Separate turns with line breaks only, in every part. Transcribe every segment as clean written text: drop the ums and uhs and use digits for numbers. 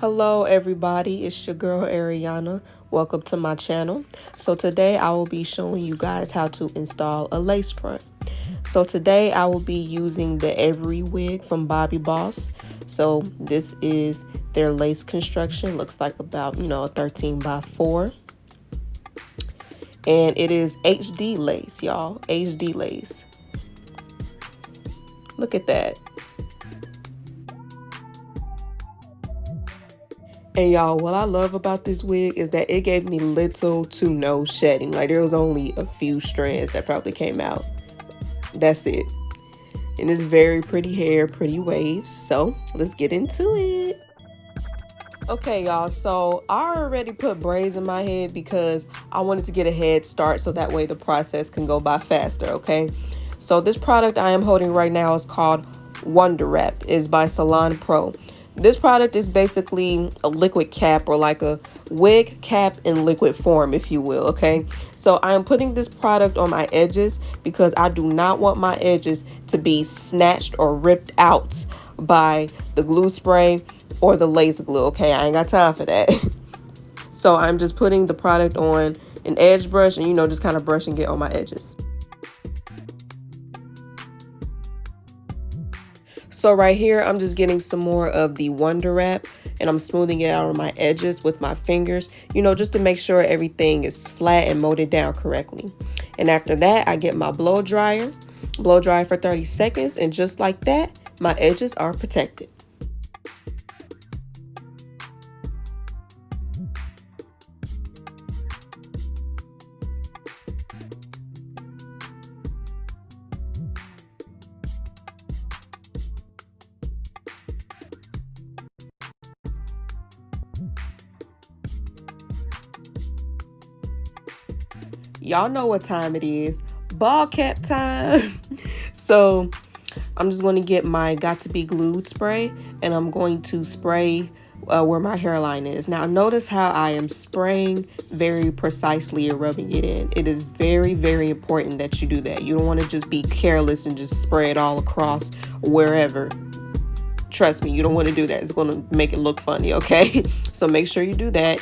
Hello everybody, it's your girl Ariana. Welcome to my channel. So today I will be showing you guys how to install a lace front. So today I will be using the Avri wig from Bobbiboss. So this is their lace construction. Looks like about, a 13 by 4. And it is HD lace, y'all. HD lace. Look at that. And y'all, what I love about this wig is that it gave me little to no shedding. Like there was only a few strands that probably came out. That's it. And it's very pretty hair, pretty waves. So let's get into it. Okay, y'all, so I already put braids in my head because I wanted to get a head start so that way the process can go by faster, okay? So this product I am holding right now is called Wonder Wrap. It's by Salon Pro. This product is basically a liquid cap, or like a wig cap in liquid form, if you will, okay? So I am putting this product on my edges because I do not want my edges to be snatched or ripped out by the glue spray or the lace glue, okay? I ain't got time for that. So I'm just putting the product on an edge brush and, just kind of brushing it on my edges. So right here, I'm just getting some more of the Wonder Wrap and I'm smoothing it out on my edges with my fingers, just to make sure everything is flat and molded down correctly. And after that, I get my blow dryer for 30 seconds. And just like that, my edges are protected. Y'all know what time it is. Ball cap time. So I'm just going to get my Got to Be Glued spray and I'm going to spray where my hairline is. Now notice how I am spraying very precisely and rubbing it in. It is very, very important that you do that. You don't want to just be careless and just spray it all across wherever. Trust me, you don't want to do that. It's going to make it look funny, okay? So make sure you do that.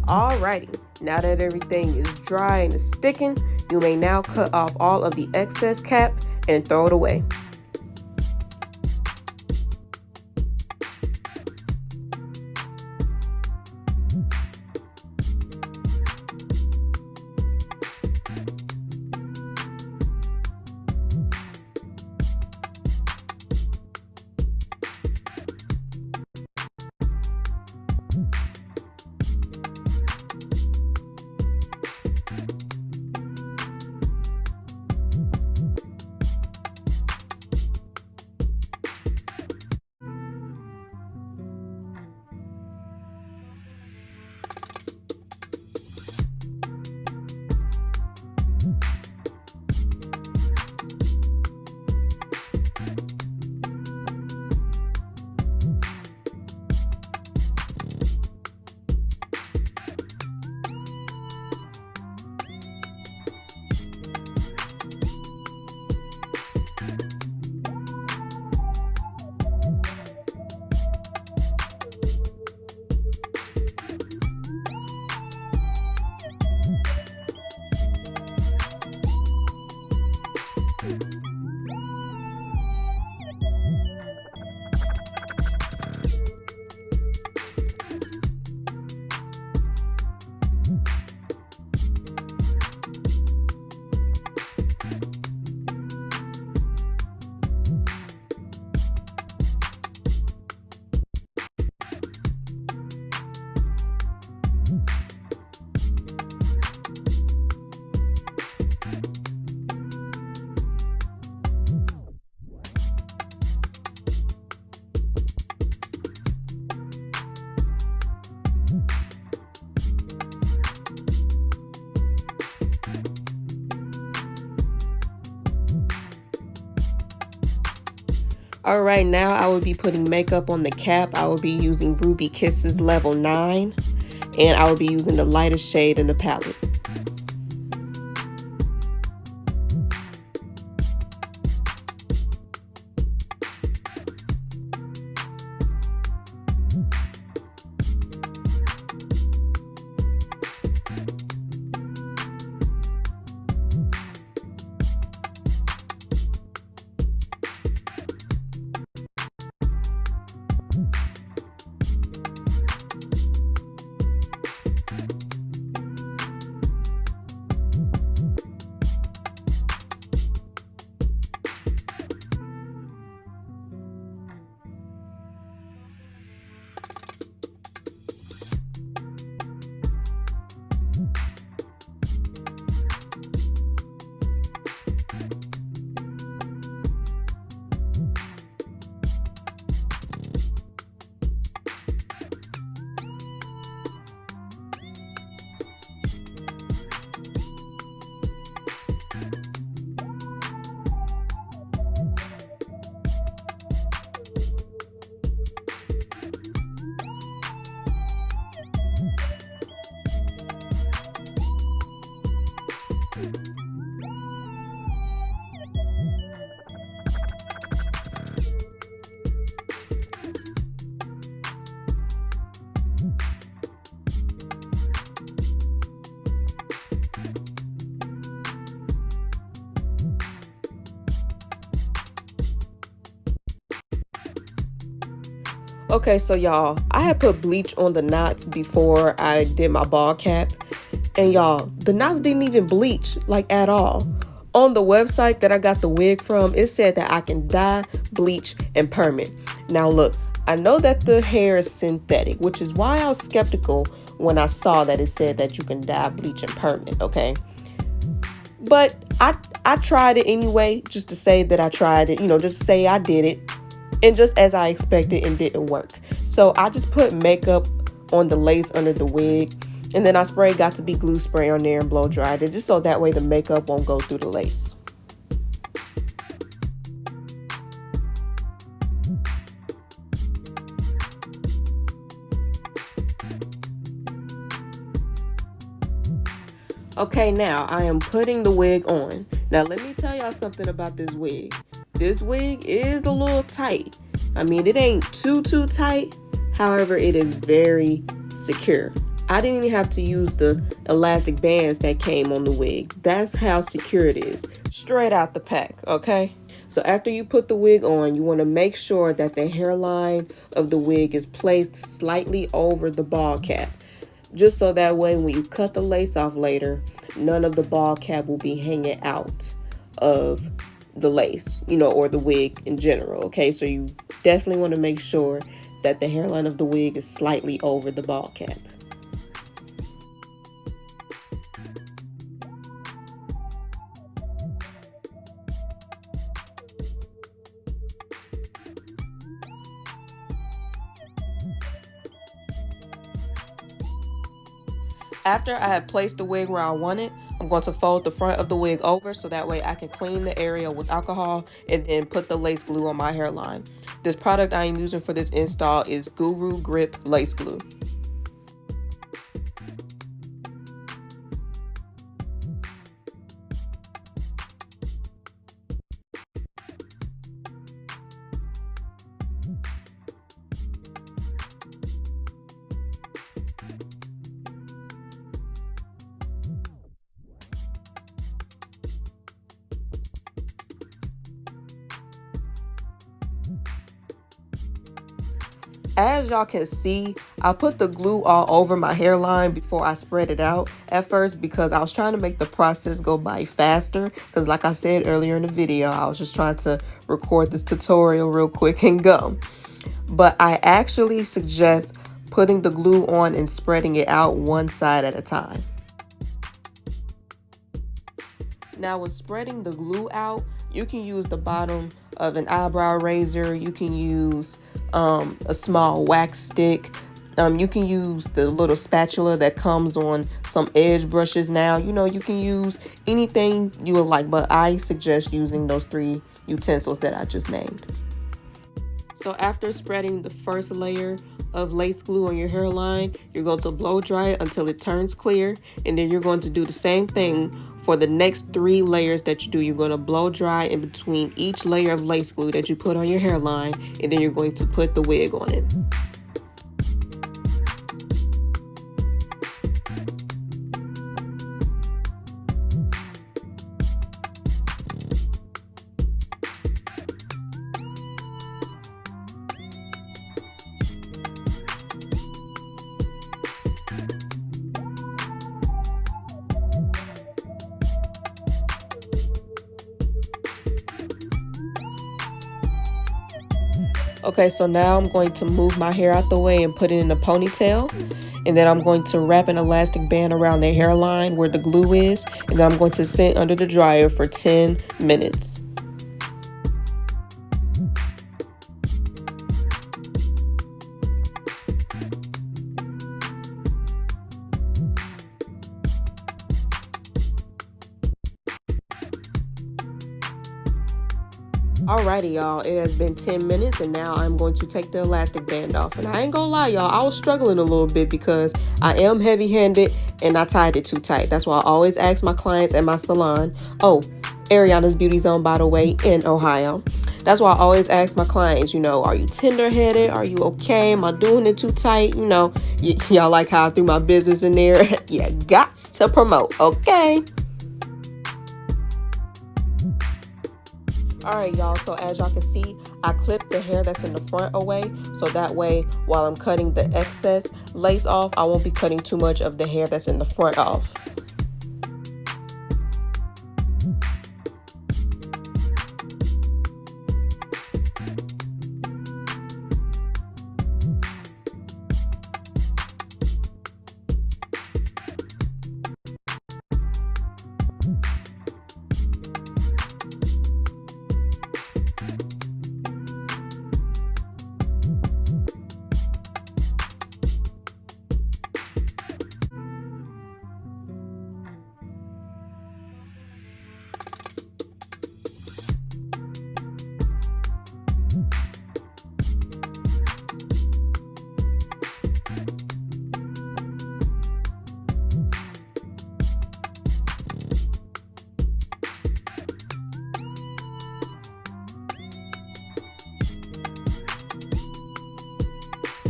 Alrighty, now that everything is dry and is sticking, you may now cut off all of the excess cap and throw it away. Alright, now I will be putting makeup on the cap. I will be using Ruby Kisses level 9, and I will be using the lightest shade in the palette. Okay, so y'all, I had put bleach on the knots before I did my ball cap. And y'all, the knots didn't even bleach, like, at all. On the website that I got the wig from, it said that I can dye, bleach, and perm it. Now look, I know that the hair is synthetic, which is why I was skeptical when I saw that it said that you can dye, bleach, and perm it, okay? But I tried it anyway, just to say that I tried it, just to say I did it. And just as I expected, it didn't work. So I just put makeup on the lace under the wig, and then I sprayed Got To Be glue spray on there and blow dried it, just so that way the makeup won't go through the lace. Okay, now I am putting the wig on. Now let me tell y'all something about this wig. This wig is a little tight. I mean, it ain't too tight. However, it is very secure. I didn't even have to use the elastic bands that came on the wig. That's how secure it is. Straight out the pack, okay? So after you put the wig on, you want to make sure that the hairline of the wig is placed slightly over the ball cap. Just so that way when you cut the lace off later, none of the ball cap will be hanging out of the lace, or the wig in general, okay? So you definitely want to make sure that the hairline of the wig is slightly over the ball cap. After I have placed the wig where I want it, I'm going to fold the front of the wig over so that way I can clean the area with alcohol and then put the lace glue on my hairline. This product I am using for this install is Guru Grip Lace Glue. As y'all can see, I put the glue all over my hairline before I spread it out at first because I was trying to make the process go by faster, because like I said earlier in the video, I was just trying to record this tutorial real quick and go. But I actually suggest putting the glue on and spreading it out one side at a time. Now with spreading the glue out, you can use the bottom of an eyebrow razor, you can use a small wax stick, you can use the little spatula that comes on some edge brushes now. You can use anything you would like, but I suggest using those 3 utensils that I just named. So after spreading the first layer of lace glue on your hairline, you're going to blow dry it until it turns clear, and then you're going to do the same thing for the next 3 layers that you do. You're going to blow dry in between each layer of lace glue that you put on your hairline, and then you're going to put the wig on it. Okay, so now I'm going to move my hair out the way and put it in a ponytail. And then I'm going to wrap an elastic band around the hairline where the glue is. And then I'm going to sit under the dryer for 10 minutes. Alrighty, y'all, it has been 10 minutes and now I'm going to take the elastic band off. And I ain't gonna lie, y'all, I was struggling a little bit because I am heavy-handed and I tied it too tight. That's why I always ask my clients at my salon. Oh, Ariana's Beauty Zone, by the way, in Ohio. That's why I always ask my clients, you know, are you tender-headed? Are you okay? Am I doing it too tight? You know, y'all like how I threw my business in there? Yeah, gots to promote, okay? Alright, y'all, so as y'all can see, I clipped the hair that's in the front away, so that way while I'm cutting the excess lace off, I won't be cutting too much of the hair that's in the front off.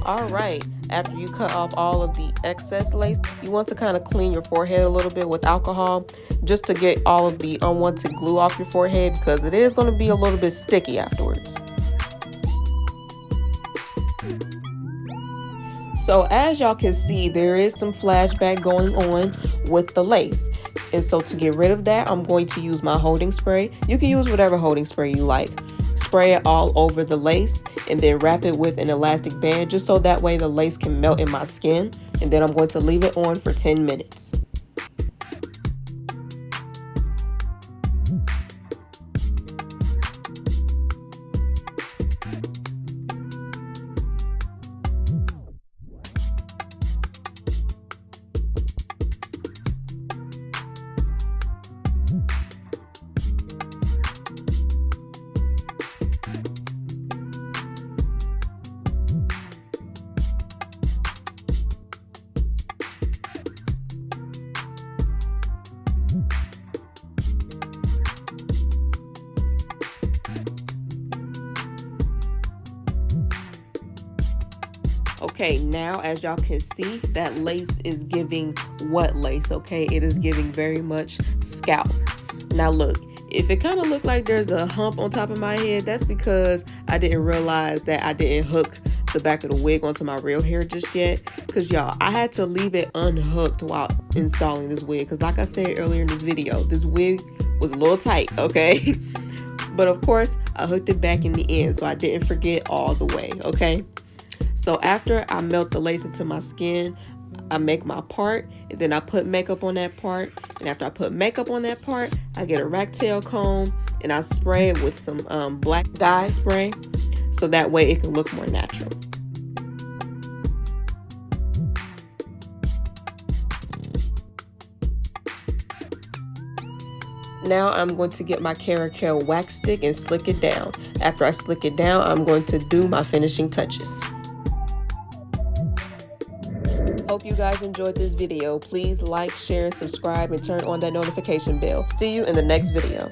Alright, after you cut off all of the excess lace, you want to kind of clean your forehead a little bit with alcohol just to get all of the unwanted glue off your forehead because it is going to be a little bit sticky afterwards. So as y'all can see, there is some flashback going on with the lace. And so to get rid of that, I'm going to use my holding spray. You can use whatever holding spray you like. Spray it all over the lace and then wrap it with an elastic band just so that way the lace can melt in my skin. And then I'm going to leave it on for 10 minutes. Okay, now as y'all can see, that lace is giving what lace, okay? It is giving very much scalp. Now look, if it kind of looked like there's a hump on top of my head, that's because I didn't realize that I didn't hook the back of the wig onto my real hair just yet. Because y'all, I had to leave it unhooked while installing this wig. Because like I said earlier in this video, this wig was a little tight, okay? But of course, I hooked it back in the end, so I didn't forget all the way, okay? So after I melt the lace into my skin, I make my part, and then I put makeup on that part. And after I put makeup on that part, I get a rat tail comb and I spray it with some black dye spray, so that way it can look more natural. Now I'm going to get my Caramel wax stick and slick it down. After I slick it down, I'm going to do my finishing touches. Hope you guys enjoyed this video. Please like, share, subscribe, and turn on that notification bell. See you in the next video.